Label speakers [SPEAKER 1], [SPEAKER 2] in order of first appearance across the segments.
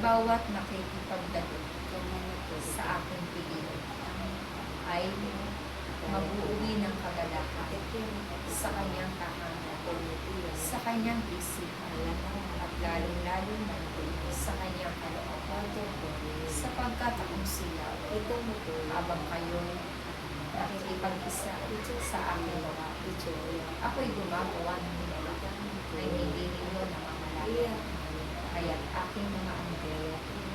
[SPEAKER 1] bawat nakikipagdalo sa aking piling ay mag-uuwi ng kagalakan sa kanyang tahanan, sa kanyang isipan, at lalong-lalo na sa kanyang kalooban, sapagkat akong silaw habang kayo'y nakikipag-isa sa aking mga ito. Ako'y gumagawa ng nilalang na hindi ninyo namamalaya. Kaya't aking mga anghel,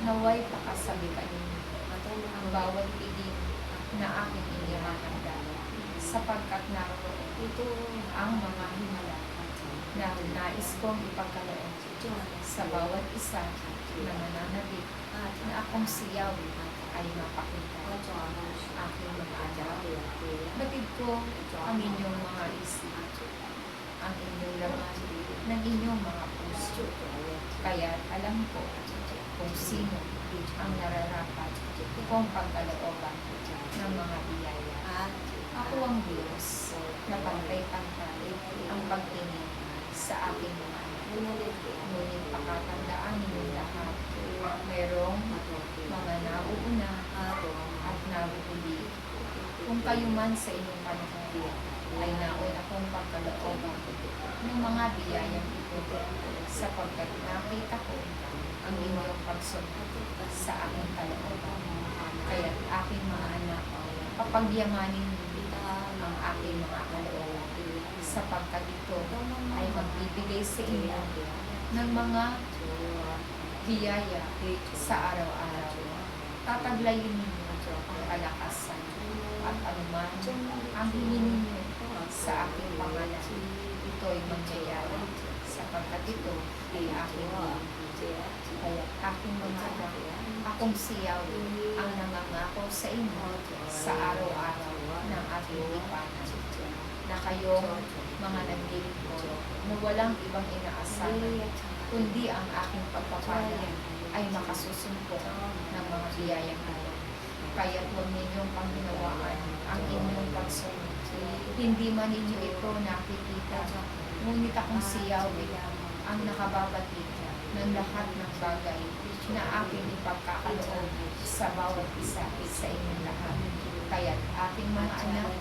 [SPEAKER 1] naway pakasabikan ninyo ang bawat piling na aking inihahanda, sapagkat naroon ito ang mga himala na nais kong ipagkaloob sa bawat isa na nananabik na akong siyaw ay mapakita. Aking mga anak, batid ko ang inyong mga isip, ang inyong laman ng inyong mga puso. Kaya alam ko kung sino ang nararapat kong pagkalooban ng mga biyaya. Ako ang Diyos na pantay-pantay ang pagtingin sa aking mga anak. Ngunit pakatandaan ninyong lahat, merong mga nauuna at nahuhuli. Kung kayo man sa inyong panahon ay naon akong pagkalooban ng mga biyayang ito, sapagkat nakita ko ang inyong pagsunod sa aking kalooban. Kaya't aking mga anak, papagyamanin ninyo ang aking mga kalooban, sapagkat ito ay magbibigay sa inyo ng mga biyaya sa araw-araw. Tataglayin ninyo ang kalakasan at anuman ang hingin ninyo sa aking pangalan. Ito ay mangyayari, sapagkat ito ay aking hingin. Kaya aking mga anak, akong siyaw ang nangangako sa inyo sa araw-araw ng ating lipanan, na kayong mga naglilingkod na walang ibang inaasahan, kundi ang aking pagpapala ay makasusumpok ng mga biyayang ito. Kaya't huwag ninyong panghinawaan ang inyong pagsunod. Hindi man ninyo ito nakikita, ngunit akong siyaw ang nakababatid ng lahat ng bagay na aking ipagkakaloob sa bawat isa sa inyong lahat. Kaya't aking mga anak,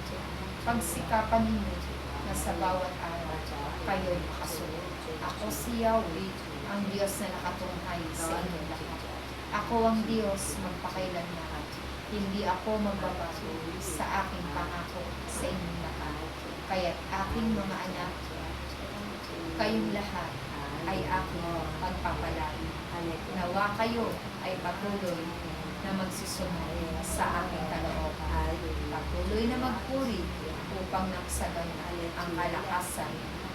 [SPEAKER 1] pagsikapan ninyo na sa bawat araw kayo'y makasunod. Ako si Yahweh, ang Diyos na nakatunghay sa inyong lahat. Ako ang Diyos magpakailanman. Hindi ako magbabago sa aking pangako sa inyong lahat. Kaya't aking mga anak, kayong lahat ay aking pagpapalain. Nawa kayo ay patuloy na magsisunod sa aking kalooban. Patuloy na magpuri upang nagsagan ang kalakasan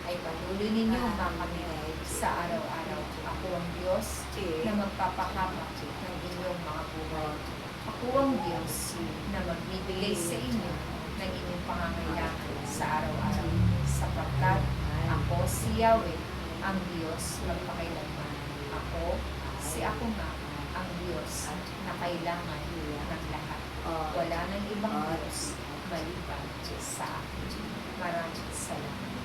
[SPEAKER 1] ay patuloy ninyong makamit sa araw-araw. Ako ang Diyos na magpapahaba ng inyong mga buhay. Ako ang Diyos na magbibigay sa inyo ng inyong pangangailangan sa araw-araw, sapagkat ako si Yahweh, ang Diyos magpakailanman. Ako nga ang Diyos na kailangan ng lahat. Wala nang ibang Diyos maliban sa akin. Maraming salamat.